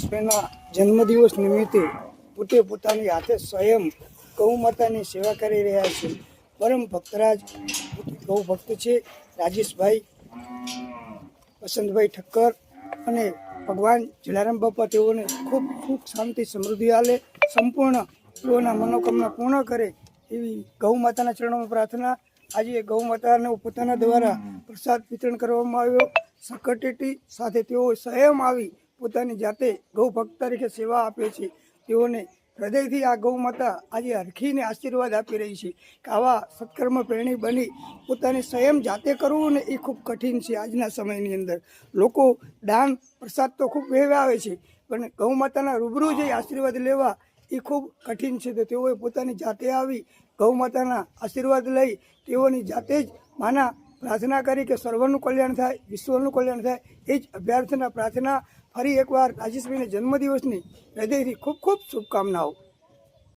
રાજેશભાઈના જન્મદિવસ નિમિત્તે પોતે પોતાની હાથે સ્વયં ગૌ માતાની સેવા કરી રહ્યા છે. પરમ ભક્તરાજ ગૌ ભક્ત છે રાજેશભાઈ વસંતભાઈ ઠક્કર અને ભગવાન જલારામ બાપા તેઓને ખૂબ સુખ શાંતિ સમૃદ્ધિ આલે, સંપૂર્ણ તેઓના મનોકામના પૂર્ણ કરે એવી ગૌ માતાના ચરણોમાં પ્રાર્થના. આજે ગૌ માતાને પોતાના દ્વારા પ્રસાદ વિતરણ કરવામાં આવ્યો. સકટેટી સાથે તેઓ સ્વયં આવી પોતાની જાતે ગૌ ભક્ત તરીકે સેવા આપે છે. તેઓને હૃદયથી આ ગૌ માતા આજે હરખીને આશીર્વાદ આપી રહી છે કે આવા સત્કર્મ પ્રેરણી બની પોતાની સ્વયં જાતે કરવું ને એ ખૂબ કઠિન છે. આજના સમયની અંદર લોકો દાન પ્રસાદ તો ખૂબ વહેવા આવે છે, પણ ગૌ માતાના રૂબરૂ જઈ આશીર્વાદ લેવા એ ખૂબ કઠિન છે. તો તેઓએ પોતાની જાતે આવી ગૌ માતાના આશીર્વાદ લઈ તેઓની જાતે જ માના પ્રાર્થના કરી કે સર્વનું કલ્યાણ થાય, વિશ્વનું કલ્યાણ થાય. એ જ અભ્યર્થના પ્રાર્થના. ફરી એકવાર રાજેશભાઈને જન્મદિવસની હૃદયથી ખૂબ ખૂબ શુભકામનાઓ.